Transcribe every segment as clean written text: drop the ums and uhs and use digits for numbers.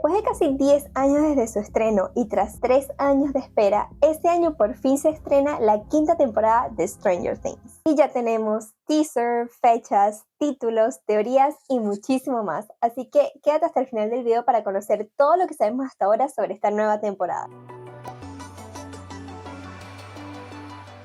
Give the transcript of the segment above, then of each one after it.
Después de casi 10 años desde su estreno y tras 3 años de espera, este año por fin se estrena la quinta temporada de Stranger Things. Y ya tenemos teaser, fechas, títulos, teorías y muchísimo más. Así que quédate hasta el final del video para conocer todo lo que sabemos hasta ahora sobre esta nueva temporada.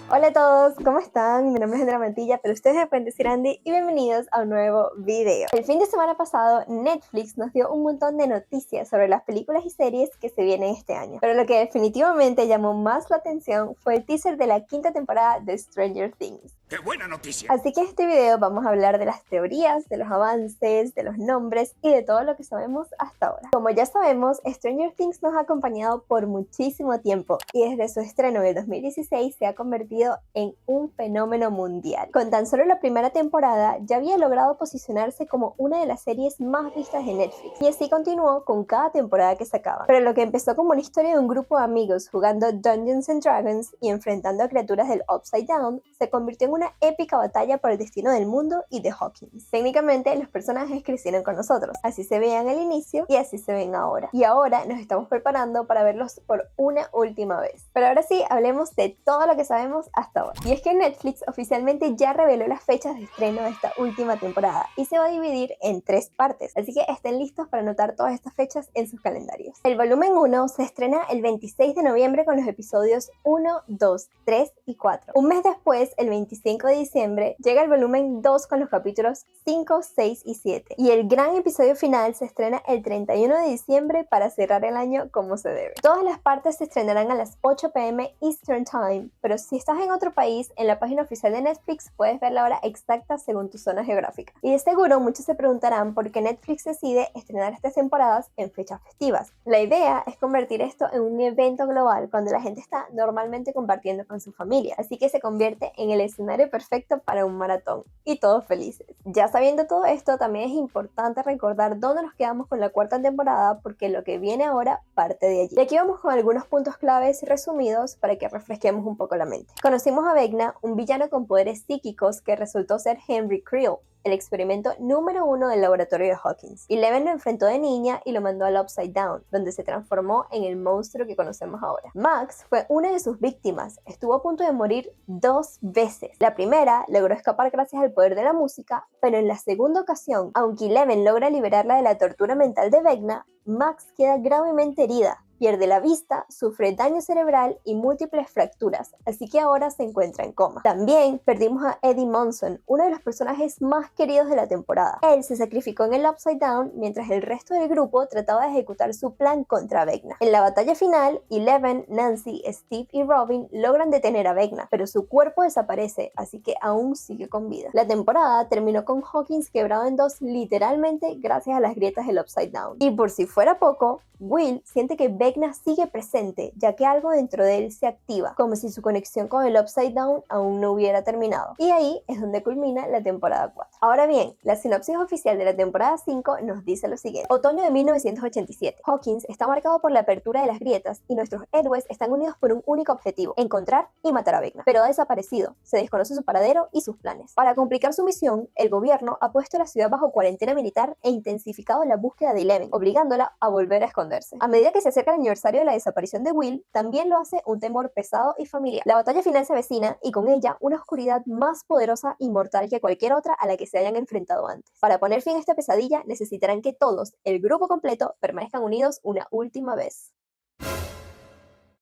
Hola a todos, ¿cómo están? Mi nombre es Andrea Mantilla, pero ustedes me pueden decir Andy y bienvenidos a un nuevo video. El fin de semana pasado, Netflix nos dio un montón de noticias sobre las películas y series que se vienen este año. Pero lo que definitivamente llamó más la atención fue el teaser de la quinta temporada de Stranger Things. ¡Qué buena noticia! Así que en este video vamos a hablar de las teorías, de los avances, de los nombres y de todo lo que sabemos hasta ahora. Como ya sabemos, Stranger Things nos ha acompañado por muchísimo tiempo y desde su estreno en el 2016 se ha convertido en un fenómeno mundial. Con tan solo la primera temporada ya había logrado posicionarse como una de las series más vistas de Netflix y así continuó con cada temporada que sacaba. Pero lo que empezó como una historia de un grupo de amigos jugando Dungeons and Dragons y enfrentando a criaturas del Upside Down se convirtió en una épica batalla por el destino del mundo y de Hawkins. Técnicamente los personajes crecieron con nosotros, así se veían al inicio y así se ven ahora. Y ahora nos estamos preparando para verlos por una última vez. Pero ahora sí, hablemos de todo lo que sabemos hasta ahora. Y es que Netflix oficialmente ya reveló las fechas de estreno de esta última temporada y se va a dividir en 3 partes, así que estén listos para anotar todas estas fechas en sus calendarios. El volumen 1 se estrena el 26 de noviembre con los episodios 1, 2, 3 y 4. Un mes después, el 25 de diciembre, llega el volumen 2 con los capítulos 5, 6 y 7. Y el gran episodio final se estrena el 31 de diciembre para cerrar el año como se debe. Todas las partes se estrenarán a las 8 p.m. Eastern Time, pero si estás en otro país, en la página oficial de Netflix puedes ver la hora exacta según tu zona geográfica. Y de seguro muchos se preguntarán por qué Netflix decide estrenar estas temporadas en fechas festivas. La idea es convertir esto en un evento global cuando la gente está normalmente compartiendo con su familia, así que se convierte en el escenario perfecto para un maratón y todos felices. Ya sabiendo todo esto, también es importante recordar dónde nos quedamos con la cuarta temporada porque lo que viene ahora parte de allí. Y aquí vamos con algunos puntos claves resumidos para que refresquemos un poco la mente. Conocimos a Vecna, un villano con poderes psíquicos que resultó ser Henry Creel, el experimento número 1 del laboratorio de Hawkins. Eleven lo enfrentó de niña y lo mandó al Upside Down, donde se transformó en el monstruo que conocemos ahora. Max fue una de sus víctimas, estuvo a punto de morir 2 veces. La primera logró escapar gracias al poder de la música, pero en la segunda ocasión, aunque Eleven logra liberarla de la tortura mental de Vecna, Max queda gravemente herida. Pierde la vista, sufre daño cerebral y múltiples fracturas, así que ahora se encuentra en coma. También perdimos a Eddie Munson, uno de los personajes más queridos de la temporada. Él se sacrificó en el Upside Down mientras el resto del grupo trataba de ejecutar su plan contra Vecna. En la batalla final, Eleven, Nancy, Steve y Robin logran detener a Vecna, pero su cuerpo desaparece, así que aún sigue con vida. La temporada terminó con Hawkins quebrado en 2 literalmente gracias a las grietas del Upside Down. Y por si fuera poco, Will siente que Vecna sigue presente, ya que algo dentro de él se activa, como si su conexión con el Upside Down aún no hubiera terminado. Y ahí es donde culmina la temporada 4. Ahora bien, la sinopsis oficial de la temporada 5 nos dice lo siguiente. Otoño de 1987. Hawkins está marcado por la apertura de las grietas y nuestros héroes están unidos por un único objetivo: encontrar y matar a Vecna. Pero ha desaparecido, se desconoce su paradero y sus planes. Para complicar su misión, el gobierno ha puesto la ciudad bajo cuarentena militar e intensificado la búsqueda de Eleven, obligándola a volver a esconderse. A medida que se acerca el aniversario de la desaparición de Will, también lo hace un temor pesado y familiar. La batalla final se avecina y con ella una oscuridad más poderosa y mortal que cualquier otra a la que se hayan enfrentado antes. Para poner fin a esta pesadilla necesitarán que todos, el grupo completo, permanezcan unidos una última vez.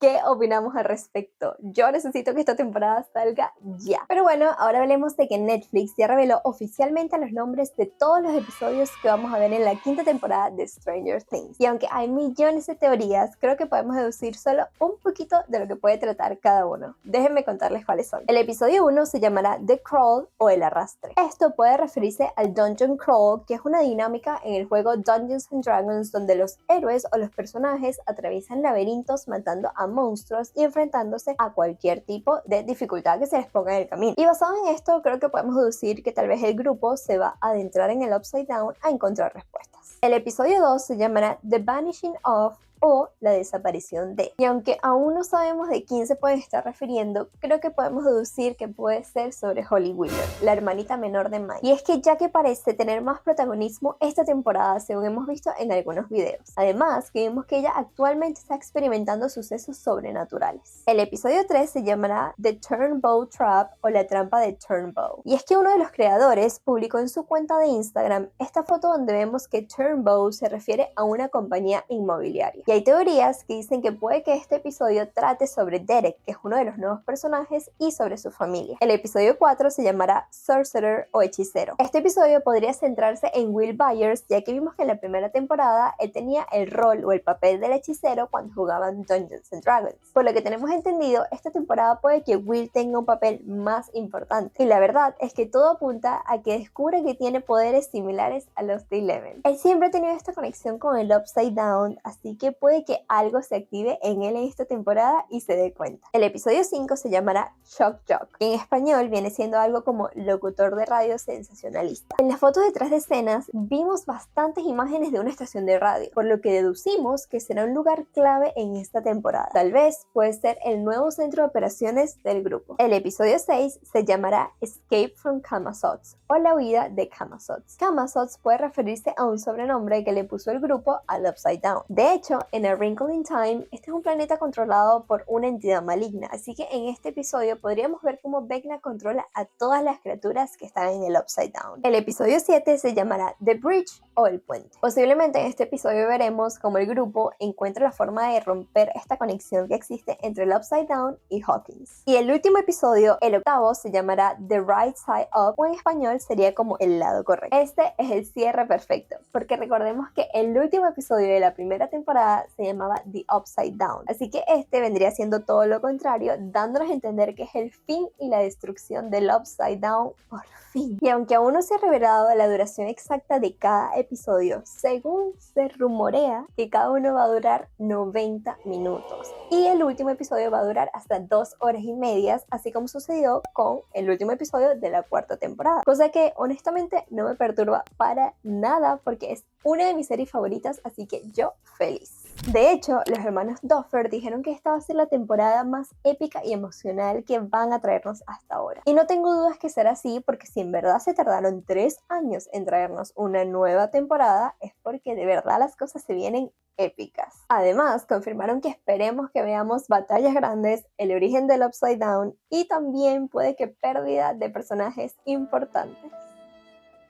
¿Qué opinamos al respecto? Yo necesito que esta temporada salga ya. Pero bueno, ahora hablemos de que Netflix ya reveló oficialmente los nombres de todos los episodios que vamos a ver en la quinta temporada de Stranger Things. Y aunque hay millones de teorías, creo que podemos deducir solo un poquito de lo que puede tratar cada uno. Déjenme contarles cuáles son. El episodio 1 se llamará The Crawl o El Arrastre. Esto puede referirse al Dungeon Crawl, que es una dinámica en el juego Dungeons and Dragons donde los héroes o los personajes atraviesan laberintos matando a monstruos y enfrentándose a cualquier tipo de dificultad que se les ponga en el camino. Y basado en esto, creo que podemos deducir que tal vez el grupo se va a adentrar en el Upside Down a encontrar respuestas. El episodio 2 se llamará The Vanishing of o la desaparición de. Y aunque aún no sabemos de quién se pueden estar refiriendo, creo que podemos deducir que puede ser sobre Holly Wheeler, la hermanita menor de Mike. Y es que ya que parece tener más protagonismo esta temporada, según hemos visto en algunos videos. Además, que vimos que ella actualmente está experimentando sucesos sobrenaturales. El episodio 3 se llamará The Turnbow Trap o la trampa de Turnbow. Y es que uno de los creadores publicó en su cuenta de Instagram esta foto donde vemos que Turnbow se refiere a una compañía inmobiliaria. Y hay teorías que dicen que puede que este episodio trate sobre Derek, que es uno de los nuevos personajes, y sobre su familia. El episodio 4 se llamará Sorcerer o Hechicero. Este episodio podría centrarse en Will Byers, ya que vimos que en la primera temporada él tenía el rol o el papel del hechicero cuando jugaban Dungeons and Dragons. Por lo que tenemos entendido, esta temporada puede que Will tenga un papel más importante. Y la verdad es que todo apunta a que descubre que tiene poderes similares a los de Eleven. Él siempre ha tenido esta conexión con el Upside Down, así que puede que algo se active en él en esta temporada y se dé cuenta. El episodio 5 se llamará Shock Jock, que en español viene siendo algo como locutor de radio sensacionalista. En las fotos detrás de escenas vimos bastantes imágenes de una estación de radio, por lo que deducimos que será un lugar clave en esta temporada. Tal vez puede ser el nuevo centro de operaciones del grupo. El episodio 6 se llamará Escape from Camazotz o la huida de Camazotz. Camazotz puede referirse a un sobrenombre que le puso el grupo al Upside Down. De hecho, en A Wrinkle in Time, este es un planeta controlado por una entidad maligna, así que en este episodio podríamos ver cómo Vecna controla a todas las criaturas que están en el Upside Down. El episodio 7 se llamará The Bridge o el puente. Posiblemente en este episodio veremos cómo el grupo encuentra la forma de romper esta conexión que existe entre el Upside Down y Hawkins. Y el último episodio, el octavo, se llamará The Right Side Up, o en español sería como el lado correcto. Este es el cierre perfecto, porque recordemos que el último episodio de la primera temporada se llamaba The Upside Down, así que este vendría siendo todo lo contrario, dándonos a entender que es el fin y la destrucción del Upside Down por fin. Y aunque aún no se ha revelado la duración exacta de cada episodio, según se rumorea que cada uno va a durar 90 minutos y el último episodio va a durar hasta 2 horas y media, así como sucedió con el último episodio de la cuarta temporada, cosa que honestamente no me perturba para nada porque es una de mis series favoritas, así que yo feliz. De hecho, los hermanos Duffer dijeron que esta va a ser la temporada más épica y emocional que van a traernos hasta ahora. Y no tengo dudas que será así, porque si en verdad se tardaron 3 años en traernos una nueva temporada, es porque de verdad las cosas se vienen épicas. Además, confirmaron que esperemos que veamos batallas grandes, el origen del Upside Down y también puede que pérdida de personajes importantes.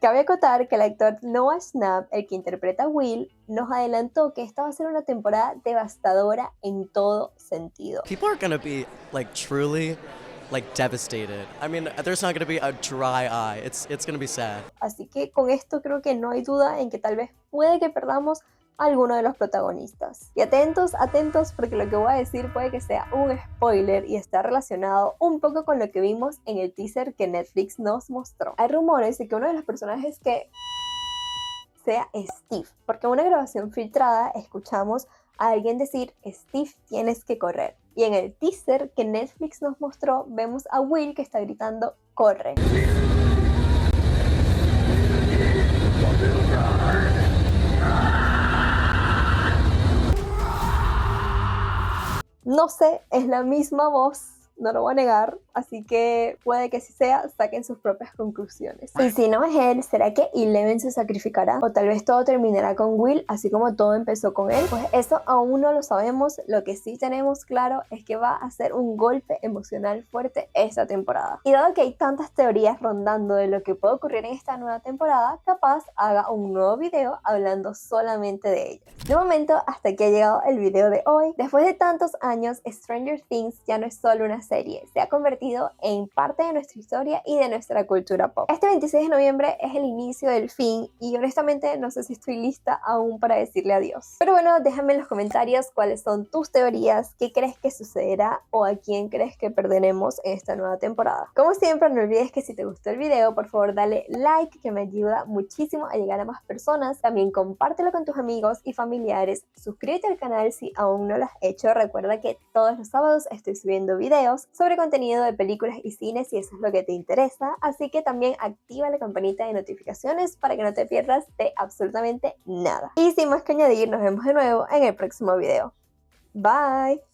Cabe acotar que el actor Noah Schnapp, el que interpreta a Will, nos adelantó que esta va a ser una temporada devastadora en todo sentido. People are gonna be truly devastated. I mean, there's not gonna be a dry eye. It's gonna be sad. Así que con esto creo que no hay duda en que tal vez puede que perdamos a alguno de los protagonistas. Y atentos, atentos, porque lo que voy a decir puede que sea un spoiler y está relacionado un poco con lo que vimos en el teaser que Netflix nos mostró. Hay rumores de que uno de los personajes que sea Steve, porque en una grabación filtrada escuchamos a alguien decir: Steve, tienes que correr. Y en el teaser que Netflix nos mostró vemos a Will que está gritando: corre. No sé, es la misma voz, no lo voy a negar, así que puede que si sea, saquen sus propias conclusiones. Y si no es él, ¿será que Eleven se sacrificará? O tal vez todo terminará con Will, así como todo empezó con él. Pues eso aún no lo sabemos. Lo que sí tenemos claro es que va a ser un golpe emocional fuerte esta temporada. Y dado que hay tantas teorías rondando de lo que puede ocurrir en esta nueva temporada, capaz haga un nuevo video hablando solamente de ello. De momento, hasta aquí ha llegado el video de hoy. Después de tantos años, Stranger Things ya no es solo una serie, se ha convertido en parte de nuestra historia y de nuestra cultura pop. Este 26 de noviembre es el inicio del fin y honestamente no sé si estoy lista aún para decirle adiós. Pero bueno, déjame en los comentarios cuáles son tus teorías, qué crees que sucederá o a quién crees que perderemos en esta nueva temporada. Como siempre, no olvides que si te gustó el video, por favor dale like, que me ayuda muchísimo a llegar a más personas. También compártelo con tus amigos y familiares. Suscríbete al canal si aún no lo has hecho. Recuerda que todos los sábados estoy subiendo videos videos sobre contenido de películas y cines si eso es lo que te interesa, así que también activa la campanita de notificaciones para que no te pierdas de absolutamente nada. Y sin más que añadir, nos vemos de nuevo en el próximo video. Bye!